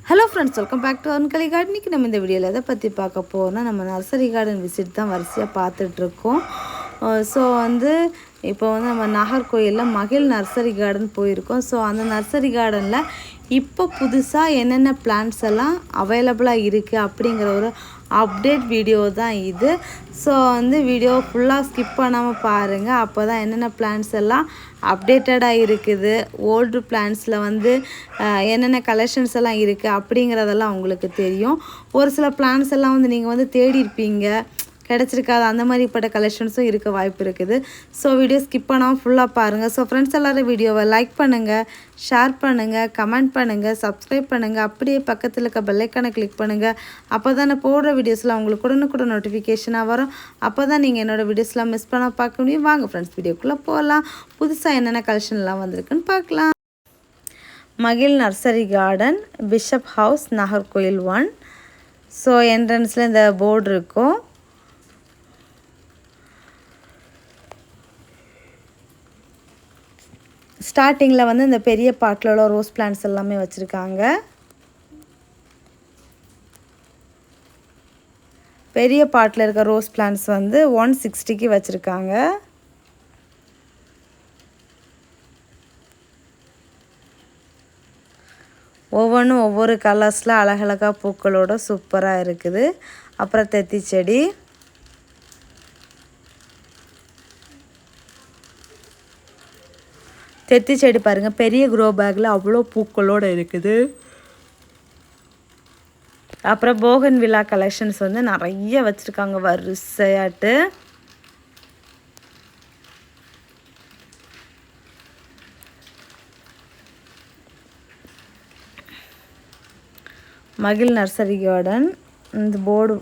Hello friends, welcome back to அன்கலி garden. இன்றைக்கி நம்ம இந்த வீடியோவில் எதை பற்றி பார்க்க போகிறோம்னா, நம்ம நர்சரி கார்டன் விசிட் தான் வரிசையாக பார்த்துட்ருக்கோம். ஸோ இப்போ நம்ம நாகர்கோயிலில் மகிழ் நர்சரி கார்டன் போயிருக்கோம். ஸோ அந்த நர்சரி கார்டனில் இப்போ புதுசாக என்னென்ன பிளான்ட்ஸ் எல்லாம் அவைலபிளாக இருக்குது அப்படிங்கிற ஒரு அப்டேட் வீடியோ தான் இது. ஸோ வீடியோ ஃபுல்லாக ஸ்கிப் பண்ணாமல் பாருங்கள். அப்போ தான் என்னென்ன பிளான்ட்ஸ் எல்லாம் அப்டேட்டடாக இருக்குது, ஓல்டு பிளான்ட்ஸில் என்னென்ன கலெக்ஷன்ஸ் எல்லாம் இருக்குது அப்படிங்கிறதெல்லாம் உங்களுக்கு தெரியும். ஒரு சில பிளான்ட்ஸ் எல்லாம் நீங்கள் தேடி இருப்பீங்க, கிடச்சிருக்காது. அந்த மாதிரிப்பட்ட கலெக்ஷன்ஸும் இருக்க வாய்ப்பு இருக்குது. ஸோ வீடியோ ஸ்கிப் பண்ணாமல் ஃபுல்லாக பாருங்கள். ஸோ ஃப்ரெண்ட்ஸ் எல்லோரும் வீடியோவை லைக் பண்ணுங்கள், ஷேர் பண்ணுங்கள், கமெண்ட் பண்ணுங்கள், சப்ஸ்கிரைப் பண்ணுங்கள். அப்படியே பக்கத்தில் இருக்க பெல்லைக்கானை கிளிக் பண்ணுங்கள். அப்போ தான் நான் போடுற வீடியோஸ்லாம் உங்களுக்கு உடனுக்குடன் நோட்டிஃபிகேஷனாக வரும். அப்போ தான் நீங்கள் என்னோடய வீடியோஸ்லாம் மிஸ் பண்ண பார்க்க முடியும். வாங்க ஃப்ரெண்ட்ஸ், வீடியோக்குள்ளே போகலாம். புதுசாக என்னென்ன கலெக்ஷன்லாம் வந்திருக்குன்னு பார்க்கலாம். மகிழ் nursery garden, bishop house, Nagercoil 1. So என்ட்ரன்ஸில் இந்த போர்டு இருக்கும். ஸ்டார்டிங்கில் இந்த பெரிய பாட்டில் உள்ள ரோஸ் பிளான்ட்ஸ் எல்லாமே வச்சுருக்காங்க. பெரிய பாட்டில் இருக்க ரோஸ் பிளான்ட்ஸ் 160க்கு வச்சுருக்காங்க. ஒவ்வொன்றும் ஒவ்வொரு கலர்ஸில் அழகழகாக பூக்களோட சூப்பராக இருக்குது. அப்புறம் தெத்தி செடி, தெத்தி செடி பாருங்கள், பெரிய க்ரோ பேக்கில் அவ்வளோ பூக்களோடு இருக்குது. அப்புறம் போகன் வில்லா கலெக்ஷன்ஸ் நிறைய வச்சுருக்காங்க வரிசையாட்டு. மகிழ் நர்சரி கார்டன், இந்த போர்டு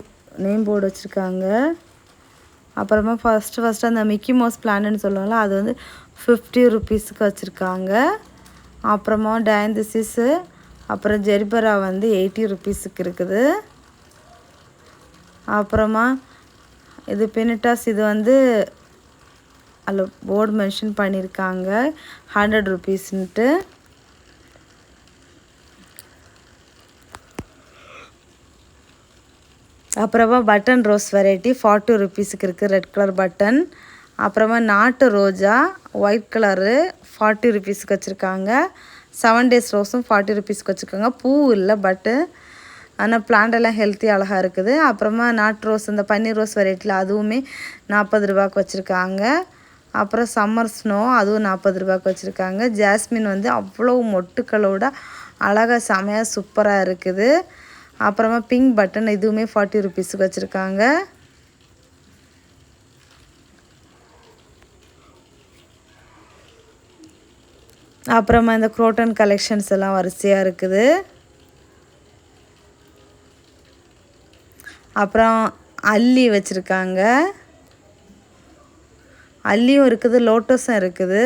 நேம் போர்டு வச்சுருக்காங்க. அப்புறமா ஃபஸ்ட்டு அந்த மிக்கி மவுஸ் பிளான்ட்னு சொல்லுவாங்களா, அது 50 ருபீஸுக்கு வச்சுருக்காங்க. அப்புறமா டயந்திசிஸு, அப்புறம் ஜெர்பரா 80 ருபீஸுக்கு இருக்குது. அப்புறமா இது பெனிட்டாஸ், இது அதில் போர்டு மென்ஷன் பண்ணியிருக்காங்க 100 ருபீஸ்ன்ட்டு. அப்புறமா பட்டன் ரோஸ் வெரைட்டி 40 ருபீஸுக்கு இருக்குது, ரெட் கலர் பட்டன். அப்புறமா நாட்டு ரோஜா ஒயிட் கலரு 40 ருபீஸுக்கு வச்சுருக்காங்க. 7 டேஸ் ரோஸும் 40 ருபீஸுக்கு வச்சுருக்காங்க. பூ இல்லை, பட்டு ஆனால் பிளான்டெல்லாம் ஹெல்த்தி அழகாக இருக்குது. அப்புறமா நாட்டு ரோஸ், இந்த பன்னீர் ரோஸ் வெரைட்டியில் அதுவுமே 40 ரூபாய்க்கு வச்சுருக்காங்க. அப்புறம் சம்மர் ஸ்னோ, அதுவும் 40 ரூபாய்க்கு வச்சுருக்காங்க. ஜாஸ்மின் அவ்வளோ மொட்டுக்களோட அழகாக செமையாக சூப்பராக இருக்குது. அப்புறமா பிங்க் பட்டன், இதுவுமே 40 ருபீஸுக்கு வச்சுருக்காங்க. அப்புறமா இந்த குரோட்டன் கலெக்ஷன்ஸ் எல்லாம் வரிசையாக இருக்குது. அப்புறம் அல்லி வச்சுருக்காங்க, அல்லியும் இருக்குது, லோட்டஸும் இருக்குது.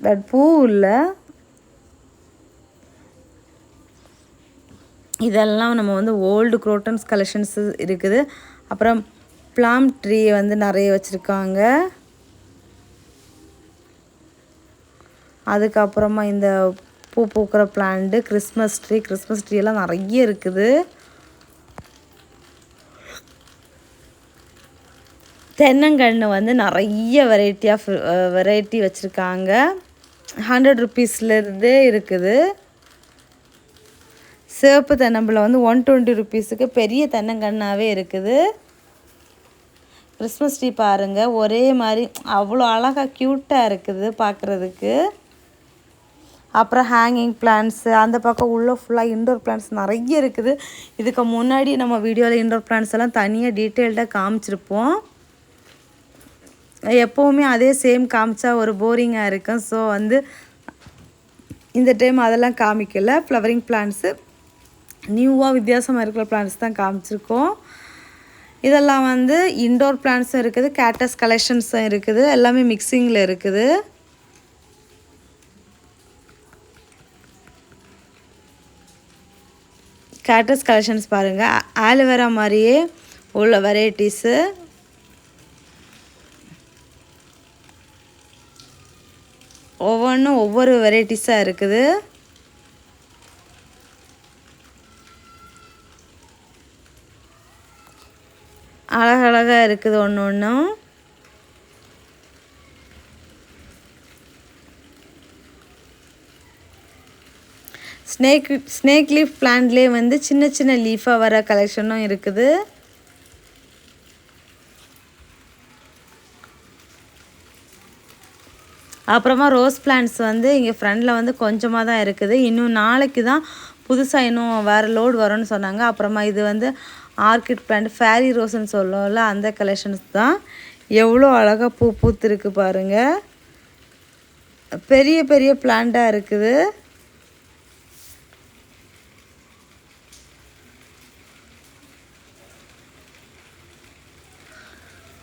பட் பூ இல்லை. இதெல்லாம் நம்ம ஓல்டு குரோட்டன்ஸ் கலெக்ஷன்ஸ் இருக்குது. அப்புறம் ப்ளாம் ட்ரீ நிறைய வச்சுருக்காங்க. அதுக்கப்புறமா இந்த பூ பூக்கிற பிளான்ட்டு, கிறிஸ்மஸ் ட்ரீ எல்லாம் நிறைய இருக்குது. தென்னங்கன்று நிறைய வெரைட்டி வச்சுருக்காங்க. 100 ருபீஸ்லேருந்தே இருக்குது. சிவப்பு தென்னம்பிள்ளை 120 ருபீஸுக்கு பெரிய தென்னங்கன்னாவே இருக்குது. கிறிஸ்மஸ் ட்ரீ பாருங்கள், ஒரே மாதிரி அவ்வளோ அழகாக க்யூட்டாக இருக்குது பார்க்குறதுக்கு. அப்புறம் ஹேங்கிங் பிளான்ட்ஸு, அந்த பக்கம் உள்ளே ஃபுல்லாக இன்டோர் பிளான்ட்ஸ் நிறைய இருக்குது. இதுக்கு முன்னாடி நம்ம வீடியோவில் இன்டோர் பிளான்ட்ஸ் எல்லாம் தனியாக டீட்டெயில்டாக காமிச்சிருப்போம். எப்போவுமே அதே சேம் காமிச்சா ஒரு போரிங்காக இருக்கும். ஸோ இந்த டைம் அதெல்லாம் காமிக்கல. ஃப்ளவரிங் பிளான்ட்ஸு, நியூவாக வித்தியாசமாக இருக்கிற பிளான்ட்ஸ் தான் காமிச்சிருக்கோம். இதெல்லாம் இன்டோர் பிளான்ட்ஸும் இருக்குது, கேட்டஸ் கலெக்ஷன்ஸும் இருக்குது, எல்லாமே மிக்சிங்கில் இருக்குது. கேட்டஸ் கலெக்ஷன்ஸ் பாருங்கள், ஆலோவேரா மாதிரியே உள்ள வெரைட்டிஸு. ஒவ்வொன்றும் ஒவ்வொரு வெரைட்டிஸாக இருக்குது. அழகழகாக இருக்குது ஒன்று ஒன்றும். ஸ்னேக் லீஃப் பிளான்ட்லேயே வந்து சின்ன சின்ன லீஃபாக வர கலெக்ஷனும் இருக்குது. அப்புறமா ரோஸ் பிளான்ட்ஸ் வந்து இங்கே ஃப்ரண்டில் வந்து கொஞ்சமாக தான் இருக்குது. இன்னும் நாளைக்கு தான் புதுசாக இன்னும் வேறு லோடு வரும்னு சொன்னாங்க. அப்புறமா இது வந்து ஆர்கிட் பிளான்ட் ஃபேரி ரோஸ்ன்னு சொல்லுவோம்ல, அந்த கலெக்ஷன்ஸ் தான். எவ்வளோ அழகாக பூ பூத்துருக்கு பாருங்கள். பெரிய பெரிய பிளான்ட்டாக இருக்குது.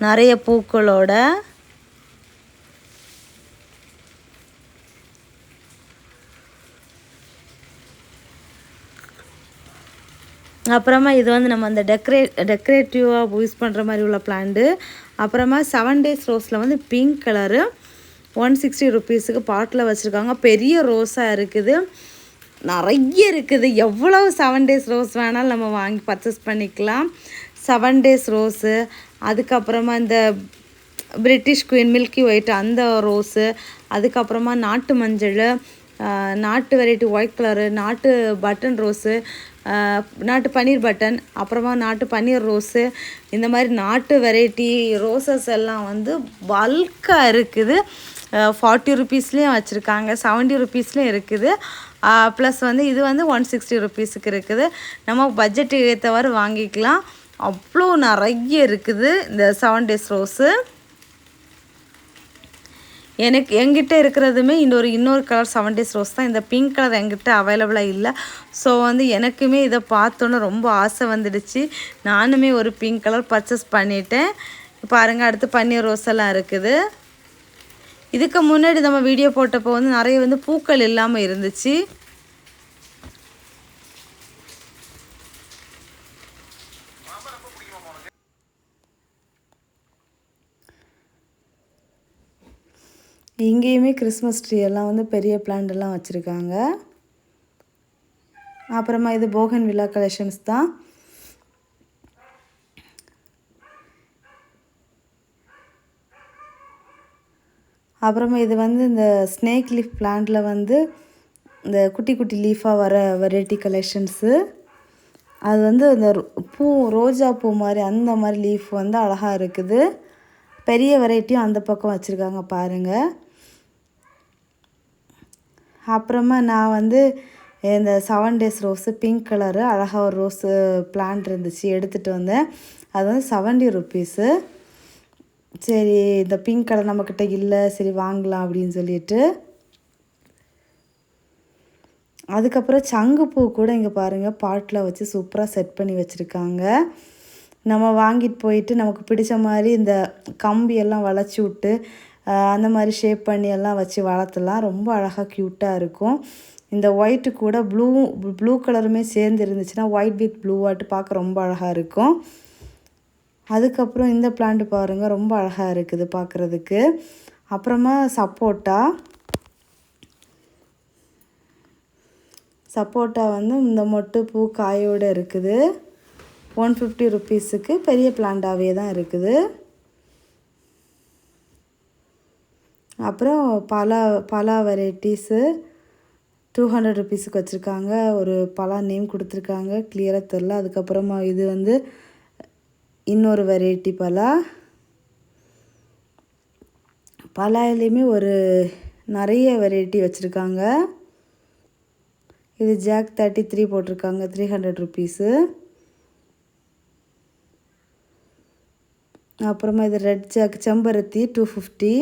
நிறைய பூக்களோட. அப்புறமா இது வந்து நம்ம அந்த டெக்கரேட்டிவாக யூஸ் பண்ணுற மாதிரி உள்ள பிளான்ட்டு. அப்புறமா 7 days ரோஸில் வந்து பிங்க் கலரு 160 rupeesக்கு பாட்டில் வச்சுருக்காங்க. பெரிய ரோஸாக இருக்குது, நிறைய இருக்குது. எவ்வளோ 7 days ரோஸ் வேணாலும் நம்ம வாங்கி பர்ச்சேஸ் பண்ணிக்கலாம். 7 days ரோஸு, அதுக்கப்புறமா இந்த பிரிட்டிஷ் குயின் மில்கி ஒயிட் அந்த ரோஸு, அதுக்கப்புறமா நாட்டு மஞ்சள், நாட்டு வெரைட்டி ஒயிட் கலரு, நாட்டு பட்டன் ரோஸு, நாட்டு பன்னீர் பட்டன், அப்புறமா நாட்டு பன்னீர் ரோஸு, இந்த மாதிரி நாட்டு வெரைட்டி ரோசஸ் எல்லாம் வந்து பல்காக இருக்குது. 40 rupeesலேயும் வச்சுருக்காங்க, 70 rupeesலேயும் இருக்குது. ப்ளஸ் வந்து இது வந்து 160 rupeesக்கு இருக்குது. நம்ம பட்ஜெட்டுக்கு ஏற்றவாறு வாங்கிக்கலாம். அவ்வளோ நிறைய இருக்குது இந்த 7 days ரோஸு. என்கிட்ட இருக்கிறதுமே இன்னொரு கலர் 7 days ரோஸ் தான். இந்த பிங்க் கலர் என்கிட்ட அவைலபிளாக இல்லை. ஸோ வந்து எனக்குமே இதை பார்த்தோன்னே ரொம்ப ஆசை வந்துடுச்சு. நானுமே ஒரு பிங்க் கலர் பர்ச்சேஸ் பண்ணிட்டேன். பாருங்கள், அடுத்து பன்னீர் ரோஸ் எல்லாம் இருக்குது. இதுக்கு முன்னாடி நம்ம வீடியோ போட்டப்போ வந்து நிறைய வந்து பூக்கள் இல்லாமல் இருந்துச்சு. இங்கேயுமே கிறிஸ்மஸ் ட்ரீ எல்லாம் வந்து பெரிய பிளான்ட் எல்லாம் வச்சுருக்காங்க. அப்புறமா இது போகன் வில்லா கலெக்ஷன்ஸ் தான். அப்புறமா இது வந்து இந்த ஸ்னேக் லீஃப் பிளான்ட்டில் வந்து இந்த குட்டி குட்டி லீஃபாக வர வெரைட்டி கலெக்ஷன்ஸு. அது வந்து இந்த பூ ரோஜா பூ மாதிரி அந்த மாதிரி லீஃப் வந்து அழகாக இருக்குது. பெரிய வெரைட்டியும் அந்த பக்கம் வச்சுருக்காங்க பாருங்கள். அப்புறமா நான் வந்து இந்த 7 days ரோஸு பிங்க் கலரு அழகாக ஒரு ரோஸு பிளான்ட் இருந்துச்சு, எடுத்துகிட்டு வந்தேன். அது வந்து 70 rupees. சரி, இந்த பிங்க் கலர் நம்மக்கிட்ட இல்லை, சரி வாங்கலாம் அப்படின்னு சொல்லிட்டு. அதுக்கப்புறம் சங்குப்பூ கூட இங்கே பாருங்கள் பாட்டில் வச்சு சூப்பராக செட் பண்ணி வச்சுருக்காங்க. நம்ம வாங்கிட்டு போயிட்டு நமக்கு பிடிச்ச மாதிரி இந்த கம்பியெல்லாம் வளைச்சி விட்டு அந்த மாதிரி ஷேப் பண்ணி எல்லாம் வச்சு வளர்த்தலாம். ரொம்ப அழகாக க்யூட்டாக இருக்கும். இந்த ஒயிட்டு கூட ப்ளூ கலருமே சேர்ந்து இருந்துச்சுன்னா ஒயிட் வித் ப்ளூவாட்டு பார்க்க ரொம்ப அழகாக இருக்கும். அதுக்கப்புறம் இந்த பிளான்ட் பாருங்கள், ரொம்ப அழகாக இருக்குது பார்க்குறதுக்கு. அப்புறமா சப்போட்டா வந்து இந்த மொட்டு பூ காயோடு இருக்குது. 150 rupeesக்கு பெரிய பிளான்ட்டாகவே தான் இருக்குது. அப்புறம் பலா வெரைட்டிஸு 200 rupeesக்கு வச்சுருக்காங்க. ஒரு பலா நேம் கொடுத்துருக்காங்க, கிளியராக தெரில. அதுக்கப்புறமா இது வந்து இன்னொரு வெரைட்டி பலாயிலையுமே ஒரு நிறைய வெரைட்டி வச்சுருக்காங்க. இது ஜாக் 33 போட்டிருக்காங்க, 300 rupees. அப்புறமா இது ரெட் ஜாக் செம்பருத்தி 250.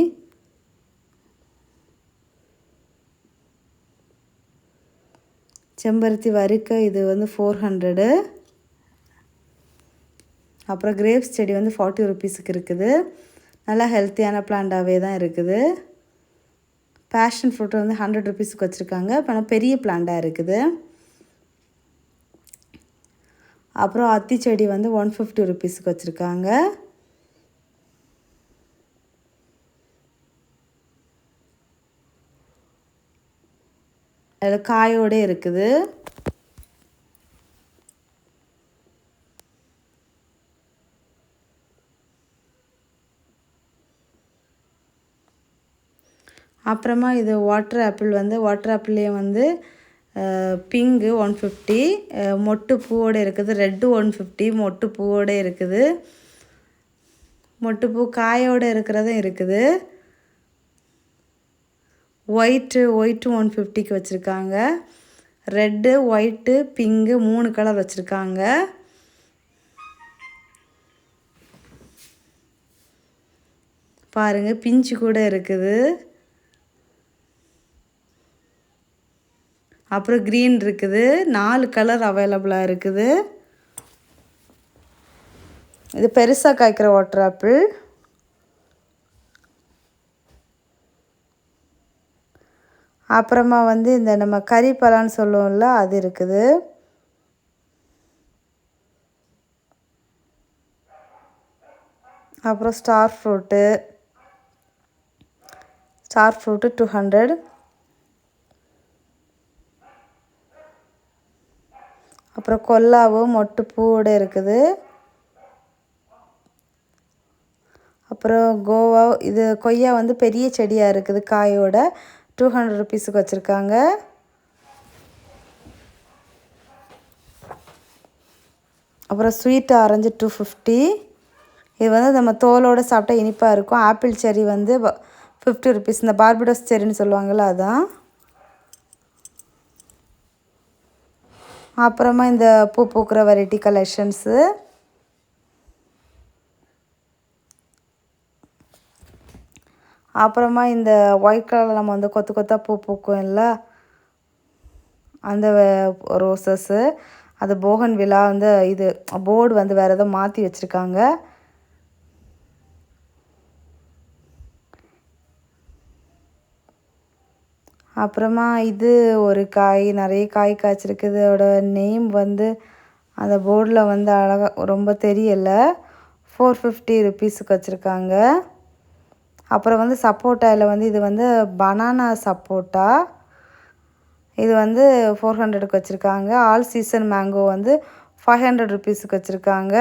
செம்பருத்தி வறுக்க இது வந்து 400. அப்புறம் கிரேப்ஸ் செடி வந்து 40 rupeesக்கு இருக்குது. நல்லா ஹெல்த்தியான பிளான்ட்டாகவே தான் இருக்குது. பேஷன் ஃப்ரூட் வந்து 100 rupeesக்கு வச்சுருக்காங்க. இப்போ பெரிய பிளான்ட்டாக இருக்குது. அப்புறம் அத்தி செடி வந்து 150 rupeesக்கு வச்சுருக்காங்க. அதில் காயோடு இருக்குது. அப்புறமா இது வாட்டர் ஆப்பிள் வந்து வாட்டர் ஆப்பிள்லேயே வந்து பிங்கு 150, மொட்டு பூவோடு இருக்குது. ரெட்டு 150, மொட்டு பூவோடு இருக்குது. மொட்டு பூ காயோடு இருக்கிறதும் இருக்குது. ஒயிட்டு 150க்கு வச்சுருக்காங்க. ரெட்டு, ஒயிட்டு, பிங்கு 3 கலர் வச்சுருக்காங்க. பாருங்கள், பிஞ்சு கூட இருக்குது. அப்புறம் க்ரீன் இருக்குது. 4 கலர் அவைலபிளாக இருக்குது. இது பெருசாக காய்க்கிற வாட்டர் ஆப்பிள். அப்புறமா வந்து இந்த நம்ம கறிப்பலான்னு சொல்லுவோம்ல, அது இருக்குது. அப்புறம் ஸ்டார் ஃப்ரூட்டு 200. அப்புறம் கொல்லாவும் மொட்டு பூவோடு இருக்குது. அப்புறம் கோவா, இது கொய்யா வந்து பெரிய செடியாக இருக்குது காயோட. 200 ருபீஸுக்கு வச்சுருக்காங்க. அப்புறம் ஸ்வீட் ஆரஞ்சு 250. இது வந்து நம்ம தோலோடு சாப்பிட்டா இனிப்பாக இருக்கும். ஆப்பிள் செரி வந்து 50 ருபீஸ். இந்த பார்படோஸ் செரின்னு சொல்லுவாங்கள்ல, அதான். அப்புறமா இந்த பூ பூக்கிற வெரைட்டி கலெக்ஷன்ஸு. அப்புறமா இந்த ஒயிட் கலரில் நம்ம வந்து கொத்து கொத்தாக பூ பூக்கும் இல்லை, அந்த ரோசஸ்ஸு. அது போகன் விழா வந்து இது போர்டு வந்து வேறு எதோ மாற்றி வச்சுருக்காங்க. அப்புறமா இது ஒரு காய், நிறைய காய் காய்ச்சிருக்குது. அதோட நேம் வந்து அந்த போர்டில் வந்து அழகாக ரொம்ப தெரியலை. 450 ருபீஸுக்கு வச்சுருக்காங்க. அப்புறம் வந்து சப்போட்டாவில் வந்து இது வந்து பனானா சப்போட்டா. இது வந்து 400க்கு வச்சுருக்காங்க. ஆல் சீசன் மேங்கோ வந்து 500 ருபீஸுக்கு வச்சுருக்காங்க.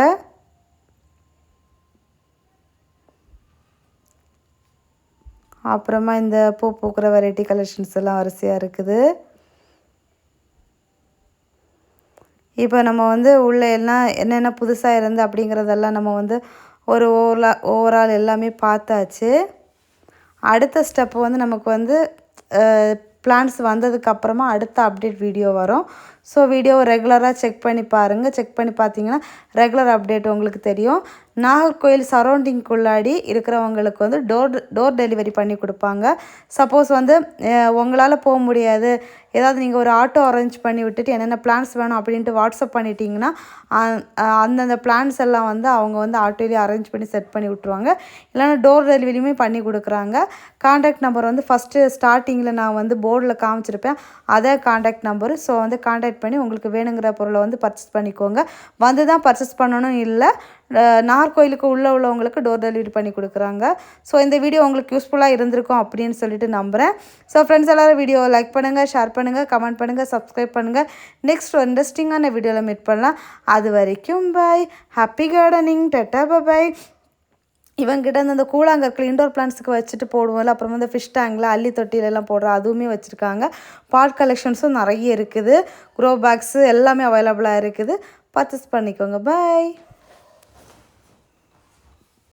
அப்புறமா இந்த பூ பூக்கிற வெரைட்டி கலெக்ஷன்ஸ் எல்லாம் வரிசையாக இருக்குது. இப்போ நம்ம வந்து உள்ள எல்லாம் என்னென்ன புதுசாக இருந்து அப்படிங்கிறதெல்லாம் நம்ம வந்து ஒரு ஓவரால் எல்லாமே பார்த்தாச்சு. அடுத்த ஸ்டெப்பு வந்து நமக்கு வந்து பிளான்ஸ் வந்ததுக்கப்புறமா அடுத்த அப்டேட் வீடியோ வரும். ஸோ வீடியோவை ரெகுலராக செக் பண்ணி பாருங்கள். செக் பண்ணி பார்த்தீங்கன்னா ரெகுலர் அப்டேட் உங்களுக்கு தெரியும். நாகர்கோயில் சரௌண்டிங்குள்ளாடி இருக்கிறவங்களுக்கு வந்து டோர் டெலிவரி பண்ணி கொடுப்பாங்க. சப்போஸ் வந்து உங்களால் போக முடியாது, ஏதாவது நீங்கள் ஒரு ஆட்டோ அரேஞ்ச் பண்ணி விட்டுட்டு என்னென்ன பிளான்ஸ் வேணும் அப்படின்ட்டு வாட்ஸ்அப் பண்ணிட்டீங்கன்னா அந்தந்த பிளான்ஸ் எல்லாம் வந்து அவங்க வந்து ஆட்டோலேயே அரேஞ்ச் பண்ணி செட் பண்ணி விட்ருவாங்க. இல்லைனா டோர் டெலிவரியுமே பண்ணி கொடுக்குறாங்க. கான்டாக்ட் நம்பர் வந்து ஃபஸ்ட்டு ஸ்டார்டிங்கில் நான் வந்து போர்டில் காமிச்சிருப்பேன், அதே கான்டாக்ட் நம்பரு. ஸோ வந்து கான்டாக்ட் பண்ணி உங்களுக்கு வேணுங்கிற பொருளை வந்து பர்ச்சேஸ் பண்ணிக்கோங்க. வந்து தான் பர்ச்சேஸ் பண்ணணும் இல்லை, நாகர்கோயிலுக்கு உள்ளவங்களுக்கு டோர் டெலிவரி பண்ணி கொடுக்குறாங்க. ஸோ இந்த வீடியோ உங்களுக்கு யூஸ்ஃபுல்லாக இருந்திருக்கும் அப்படின்னு சொல்லிட்டு நம்புகிறேன். ஸோ ஃப்ரெண்ட்ஸ் எல்லோரும் வீடியோவை லைக் பண்ணுங்கள், ஷேர் பண்ணுங்கள், கமெண்ட் பண்ணுங்கள், சப்ஸ்கிரைப் பண்ணுங்கள். நெக்ஸ்ட் ஒரு இன்ட்ரெஸ்டிங்கான வீடியோவில் மீட் பண்ணலாம். அது வரைக்கும் bye. Happy gardening. Tata bye. இவங்ககிட்ட அந்த கூழாங்கற்கள் இண்டோர் பிளான்ட்ஸுக்கு வச்சுட்டு போடுவோம்ல, அப்புறம் வந்து ஃபிஷ் டேங்கில் அள்ளி தொட்டிலெல்லாம் போடுறோம், அதுவுமே வச்சுருக்காங்க. பாட் கலெக்ஷன்ஸும் நிறைய இருக்குது. க்ரோ பேக்ஸு எல்லாமே அவைலபிளாக இருக்குது. பர்ச்சேஸ் பண்ணிக்கோங்க. பாய்.